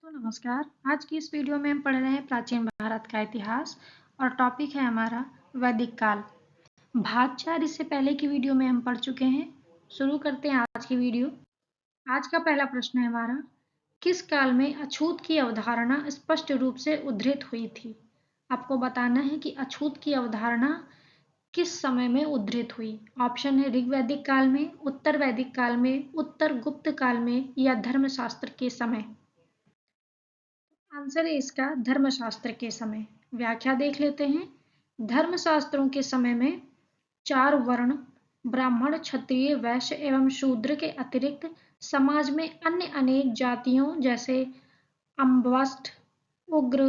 तो नमस्कार। आज की इस वीडियो में हम पढ़ रहे हैं प्राचीन भारत का इतिहास और टॉपिक है हमारा वैदिक काल। भाग 4 इससे पहले की वीडियो में हम पढ़ चुके हैं। शुरू करते हैं आज की वीडियो। आज का पहला प्रश्न है हमारा, किस काल में अछूत की अवधारणा स्पष्ट रूप से उद्धृत हुई थी? आपको बताना है कि अछूत की अवधारणा किस समय में उद्धृत हुई। ऑप्शन है ऋग्वैदिक काल में, उत्तर वैदिक काल में, उत्तर गुप्त काल में या धर्मशास्त्र के समय। आंसर है इसका धर्मशास्त्र के समय। व्याख्या देख लेते हैं। धर्मशास्त्रों के समय में 4 वर्ण ब्राह्मण, क्षत्रिय, वैश्य एवं शूद्र के अतिरिक्त समाज में अन्य अनेक जातियों जैसे अम्बवस्त्र, उग्र,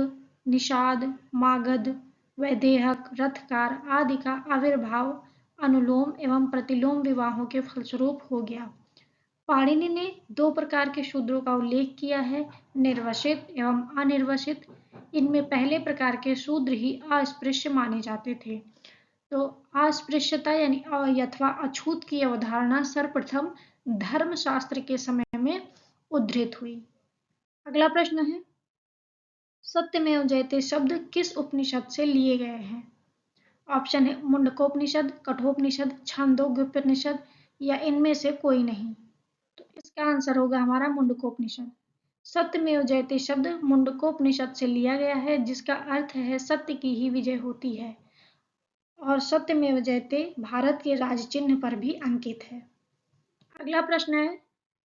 निषाद, मागध, वैदेहक, रथकार आदि का आविर्भाव अनुलोम एवं प्रतिलोम विवाहों के फलस्वरूप हो गया। पाणिनि ने 2 प्रकार के शूद्रों का उल्लेख किया है, निर्वसित एवं अनिर्वसित। इनमें पहले प्रकार के शूद्र ही अस्पृश्य माने जाते थे। तो अस्पृश्यता यानी अथवा अछूत की अवधारणा सर्वप्रथम धर्मशास्त्र के समय में उद्धृत हुई। अगला प्रश्न है, सत्यमेव जयते शब्द किस उपनिषद से लिए गए हैं? ऑप्शन है मुंडकोपनिषद, कठोपनिषद, छांदोग्योपनिषद या इनमें से कोई नहीं। तो इसका आंसर होगा हमारा मुंडकोपनिषद। सत्यमेव जयते शब्द मुंडकोपनिषद से लिया गया है, जिसका अर्थ है सत्य की ही विजय होती है। और सत्यमेव जयते भारत के राज चिन्ह पर भी अंकित है। अगला प्रश्न है,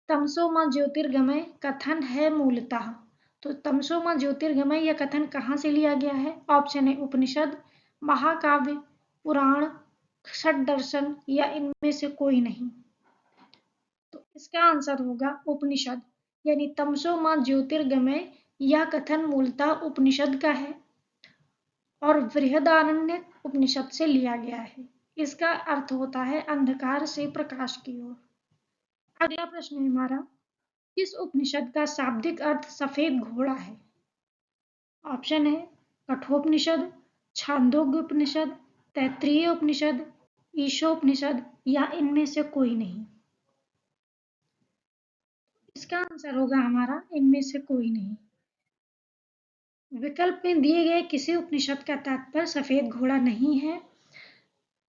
तमसोमा ज्योतिर्गमय कथन है मूलतः। तो तमसोमा ज्योतिर्गमय यह कथन कहाँ से लिया गया है? ऑप्शन है उपनिषद, महाकाव्य, पुराण, षट्दर्शन या इनमें से कोई नहीं। तो इसका आंसर होगा उपनिषद, यानी तमसो मां ज्योतिर्गमय यह कथन मूलतः उपनिषद का है और बृहदारण्यक उपनिषद से लिया गया है। इसका अर्थ होता है अंधकार से प्रकाश की ओर। अगला प्रश्न है हमारा, किस उपनिषद का शाब्दिक अर्थ सफेद घोड़ा है? ऑप्शन है कठोपनिषद, छांदोग्य उपनिषद, तैत्तिरीय उपनिषद, ईशोपनिषद या इनमें से कोई नहीं। इसका आंसर होगा हमारा इनमें से कोई नहीं। विकल्प में दिए गए किसी उपनिषद का तात्पर्य सफेद घोड़ा नहीं है।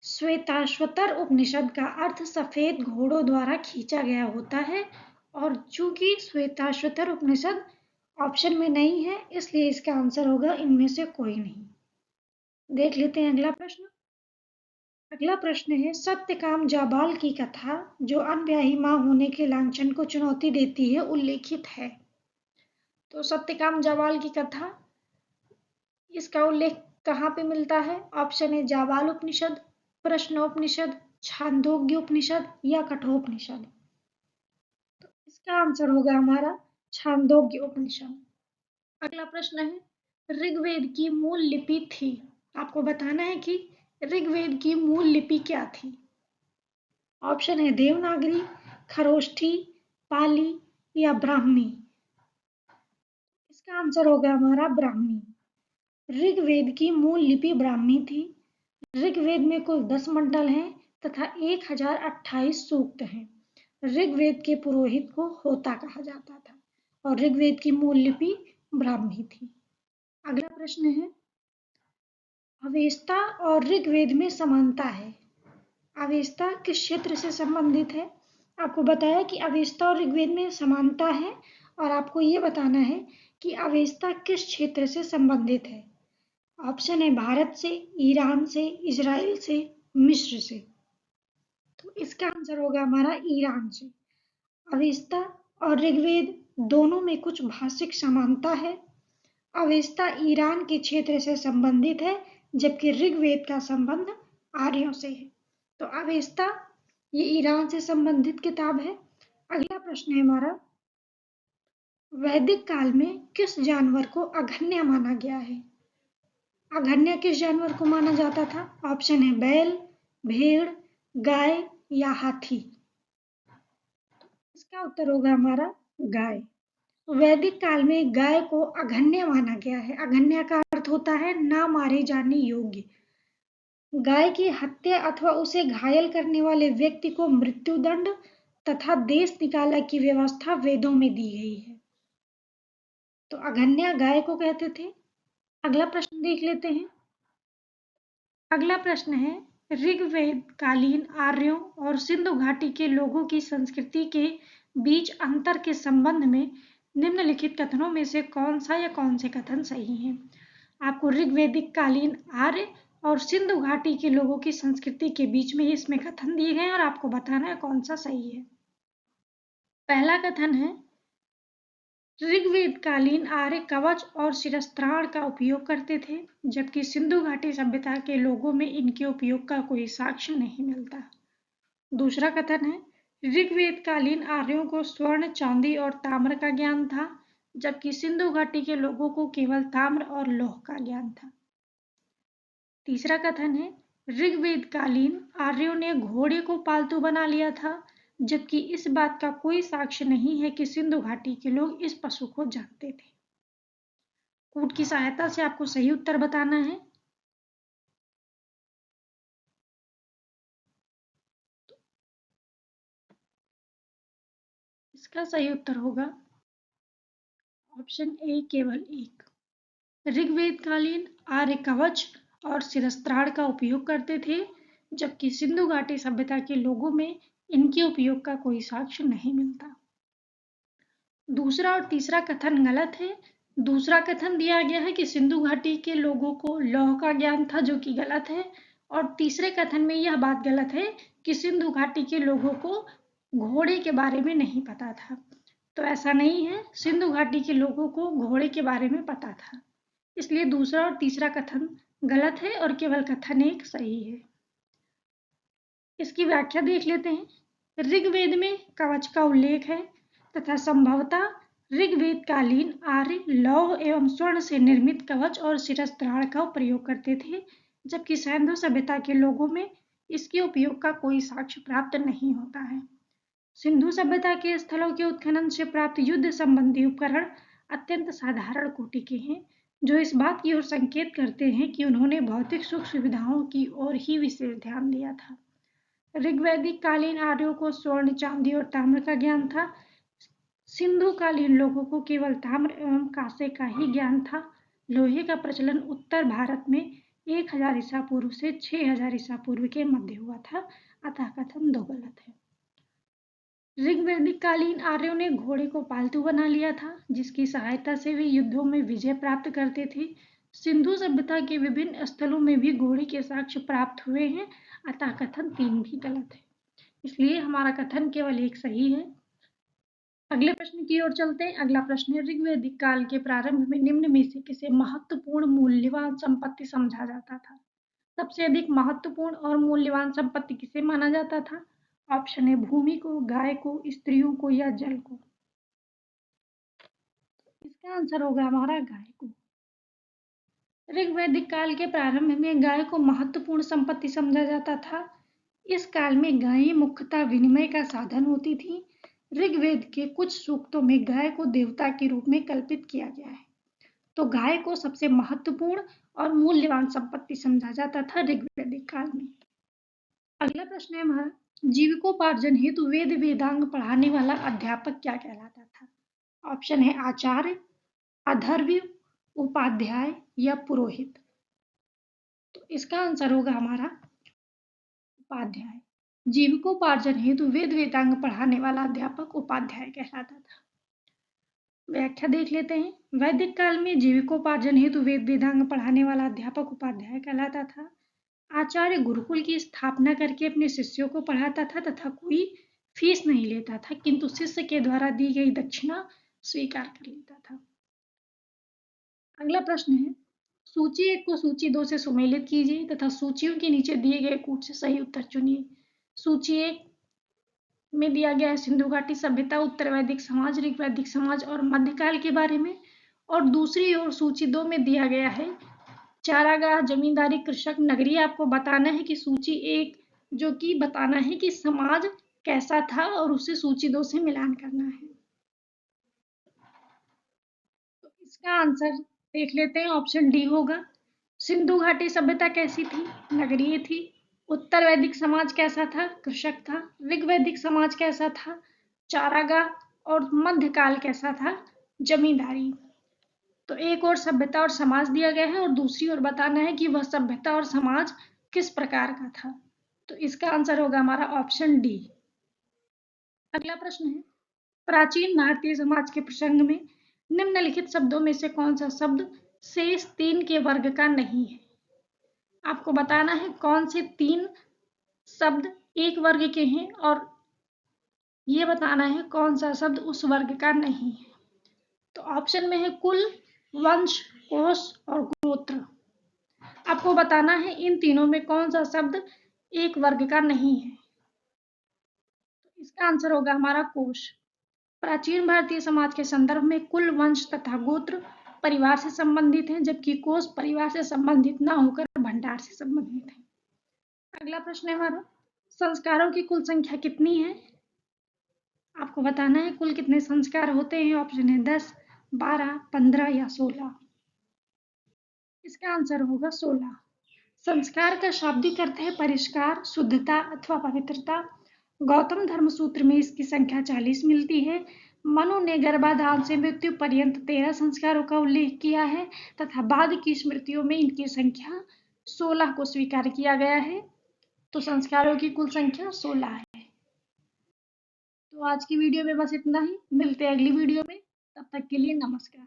श्वेताश्वतर उपनिषद का अर्थ सफेद घोड़ों द्वारा खींचा गया होता है और चूंकि श्वेताश्वतर उपनिषद ऑप्शन में नहीं है, इसलिए इसका आंसर होगा इनमें से कोई नहीं। देख लेते हैं अगला प्रश्न। अगला प्रश्न है, सत्यकाम जाबाल की कथा जो अनब्याही मां होने के लांछन को चुनौती देती है उल्लेखित है। तो सत्यकाम जाबाल की कथा, इसका उल्लेख कहाँ पे मिलता है? ऑप्शन है जाबाल उपनिषद, प्रश्नोपनिषद, छांदोग्य उपनिषद या कठोपनिषद। तो इसका आंसर होगा हमारा छांदोग्य उपनिषद। अगला प्रश्न है, ऋग्वेद की मूल लिपि थी। आपको बताना है कि ऋग्वेद की मूल लिपि क्या थी। ऑप्शन है देवनागरी, खरोष्ठी, पाली या ब्राह्मी। इसका आंसर होगा हमारा ब्राह्मी। ऋग्वेद की मूल लिपि ब्राह्मी थी। ऋग्वेद में कुल 10 मंडल हैं तथा 1028 सूक्त हैं। ऋग्वेद के पुरोहित को होता कहा जाता था और ऋग्वेद की मूल लिपि ब्राह्मी थी। अगला प्रश्न है, अवेस्ता और ऋग्वेद में समानता है। अवेस्ता किस क्षेत्र से संबंधित है? आपको बताया कि अवेस्ता और ऋग्वेद में समानता है और आपको ये बताना है कि अवेस्ता किस क्षेत्र से संबंधित है। ऑप्शन है भारत से, ईरान से, इजराइल से, मिस्र से। तो इसका आंसर होगा हमारा ईरान से। अवेस्ता और ऋग्वेद दोनों में कुछ भाषिक समानता है। अवेस्ता ईरान के क्षेत्र से संबंधित है जबकि ऋग्वेद का संबंध आर्यों से है। तो अवेस्ता ये ईरान से संबंधित किताब है। अगला प्रश्न है हमारा, वैदिक काल में किस जानवर को अघन्य माना गया है? अघन्य किस जानवर को माना जाता था? ऑप्शन है बैल, भेड़, गाय या हाथी। इसका उत्तर होगा हमारा गाय। वैदिक काल में गाय को अघन्य माना गया है। अघन्य का अर्थ होता है ना मारे जाने योग्य। गाय की हत्या अथवा उसे घायल करने वाले व्यक्ति को मृत्युदंड तथा देश निकाला की व्यवस्था वेदों में दी गई है। तो अगन्या गाय को कहते थे। अगला प्रश्न देख लेते हैं। अगला प्रश्न है, ऋग्वेद कालीन आर्यों और सिंधु घाटी के लोगों की संस्कृति के बीच अंतर के संबंध में निम्नलिखित कथनों में से कौन सा या कौन से कथन सही हैं? आपको ऋग्वैदिक कालीन आर्य और सिंधु घाटी के लोगों की संस्कृति के बीच में इसमें कथन दिए गए हैं और आपको बताना है कौन सा सही है। पहला कथन है, ऋग्वेद कालीन आर्य कवच और शिरस्त्राण का उपयोग करते थे, जबकि सिंधु घाटी सभ्यता के लोगों में इनके उपयोग का कोई साक्ष्य नहीं मिलता। दूसरा कथन है, ऋग्वेद कालीन आर्यों को स्वर्ण, चांदी और ताम्र का ज्ञान था, जबकि सिंधु घाटी के लोगों को केवल ताम्र और लौह का ज्ञान था। तीसरा कथन है, ऋग्वेद कालीन आर्यों ने घोड़े को पालतू बना लिया था, जबकि इस बात का कोई साक्ष्य नहीं है कि सिंधु घाटी के लोग इस पशु को जानते थे। कूट की सहायता से आपको सही उत्तर बताना है। इसका सही उत्तर होगा ऑप्शन ए, केवल एक। ऋग्वेद कालीन आर्य कवच और शिरस्त्राण का उपयोग करते थे, जबकि सिंधु घाटी सभ्यता के लोगों में इनके उपयोग का कोई साक्ष्य नहीं मिलता। दूसरा और तीसरा कथन गलत है। दूसरा कथन दिया गया है कि सिंधु घाटी के लोगों को लौह का ज्ञान था, जो कि गलत है। और तीसरे कथन में यह बात गलत है कि सिंधु घाटी के लोगों को घोड़े के बारे में नहीं पता था। तो ऐसा नहीं है, सिंधु घाटी के लोगों को घोड़े के बारे में पता था। इसलिए दूसरा और तीसरा कथन गलत है और केवल कथन एक सही है। इसकी व्याख्या देख लेते हैं। ऋग्वेद में कवच का उल्लेख है तथा संभवतः ऋग्वेद कालीन आर्य लौह एवं स्वर्ण से निर्मित कवच और शिरस्त्राण का प्रयोग करते थे, जबकि सिंधु सभ्यता के लोगों में इसके उपयोग का कोई साक्ष्य प्राप्त नहीं होता है। सिंधु सभ्यता के स्थलों के उत्खनन से प्राप्त युद्ध संबंधी उपकरण अत्यंत साधारण कोटि के हैं, जो इस बात की ओर संकेत करते हैं कि उन्होंने भौतिक सुख सुविधाओं की ओर ही विशेष ध्यान दिया था। ऋग्वैदिक कालीन आर्यों को स्वर्ण, चांदी और ताम्र का ज्ञान था। सिंधु कालीन लोगों को केवल ताम्र एवं कांसे का ही ज्ञान था। लोहे का प्रचलन उत्तर भारत में 1000 ईसा पूर्व से 6000 ईसा पूर्व के मध्य हुआ था, अतः कथन दो गलत है। ऋग्वैदिक कालीन आर्यों ने घोड़े को पालतू बना लिया था, जिसकी सहायता से वे युद्धों में विजय प्राप्त करते थे। सिंधु सभ्यता के विभिन्न स्थलों में भी घोड़े के साक्ष्य प्राप्त हुए हैं, अतः कथन 3 भी गलत है। इसलिए हमारा कथन केवल एक सही है। अगले प्रश्न की ओर चलते हैं। अगला प्रश्न है, ऋग्वैदिक काल के प्रारंभ में निम्न में से किसे महत्वपूर्ण मूल्यवान संपत्ति समझा जाता था? सबसे अधिक महत्वपूर्ण और मूल्यवान संपत्ति किसे माना जाता था? ऑप्शन है भूमि को, गाय को, स्त्रियों को या जल को। इसका आंसर होगा हमारा गाय को। ऋग्वैदिक काल के प्रारंभ में गाय को महत्वपूर्ण संपत्ति समझा जाता था। इस काल में गायें मुख्यतः विनिमय का साधन होती थी। ऋग्वेद के कुछ सूक्तों में गाय को देवता के रूप में कल्पित किया गया है, तो गाय को सबसे महत्वपूर्ण और मूल्यवान संपत्ति समझा जाता था ऋग्वैदिक काल में। अगला प्रश्न है हमारा, जीविकोपार्जन हेतु वेद वेदांग पढ़ाने वाला अध्यापक क्या कहलाता था? ऑप्शन है आचार्य, अधर्व्य, उपाध्याय या पुरोहित। तो इसका आंसर होगा हमारा उपाध्याय। जीविकोपार्जन हेतु वेद वेदांग पढ़ाने वाला अध्यापक उपाध्याय कहलाता था। व्याख्या देख लेते हैं। वैदिक काल में जीविकोपार्जन हेतु वेद वेदांग पढ़ाने वाला अध्यापक उपाध्याय कहलाता था। आचार्य गुरुकुल की स्थापना करके अपने शिष्यों को पढ़ाता था तथा कोई फीस नहीं लेता था, किंतु शिष्य के द्वारा दी गई दक्षिणा स्वीकार कर लेता था। अगला प्रश्न है, सूची 1 को सूची 2 से सुमेलित कीजिए तथा सूचियों के नीचे दिए गए कूट से सही उत्तर चुनिए। सूची 1 में दिया गया है सिंधु घाटी सभ्यता, उत्तर वैदिक समाज, ऋग्वैदिक समाज और मध्यकाल के बारे में। और दूसरी ओर सूची 2 में दिया गया है चारागाह, जमींदारी, कृषक, नगरीय। आपको बताना है कि सूची 1 जो कि बताना है कि समाज कैसा था और उसे सूची 2 से मिलान करना है। तो इसका आंसर देख लेते हैं, ऑप्शन डी होगा। सिंधु घाटी सभ्यता कैसी थी? नगरीय थी। उत्तर वैदिक समाज कैसा था? कृषक था। ऋग्वैदिक समाज कैसा था? चारागाह। और मध्यकाल कैसा था? जमींदारी। तो एक और सभ्यता और समाज दिया गया है और दूसरी ओर बताना है कि वह सभ्यता और समाज किस प्रकार का था। तो इसका आंसर होगा हमारा ऑप्शन डी। अगला प्रश्न है, प्राचीन भारतीय समाज के प्रसंग में निम्नलिखित शब्दों में से कौन सा शब्द शेष 3 के वर्ग का नहीं है। आपको बताना है कौन से 3 शब्द एक वर्ग के हैं और ये बताना है कौन सा शब्द उस वर्ग का नहीं है। तो ऑप्शन में है कुल, वंश, कोश और गोत्र। आपको बताना है इन तीनों में कौन सा शब्द एक वर्ग का नहीं है। तो इसका आंसर होगा हमारा कोश। प्राचीन भारतीय समाज के संदर्भ में कुल, वंश तथा गोत्र परिवार से संबंधित हैं, जबकि कोश परिवार से संबंधित न होकर भंडार से संबंधित है। अगला प्रश्न है हमारा, संस्कारों की कुल संख्या कितनी है। आपको बताना है कुल कितने संस्कार होते हैं। ऑप्शन है 10, 12, 15 या 16। इसका आंसर होगा 16। संस्कार का शाब्दिक अर्थ है परिष्कार, शुद्धता अथवा पवित्रता। गौतम धर्म सूत्र में इसकी संख्या 40 मिलती है। मनु ने गर्भाधान से मृत्यु पर्यंत 13 संस्कारों का उल्लेख किया है तथा बाद की स्मृतियों में इनकी संख्या 16 को स्वीकार किया गया है। तो संस्कारों की कुल संख्या 16 है। तो आज की वीडियो में बस इतना ही। मिलते हैं अगली वीडियो में, तब तक के लिए नमस्कार।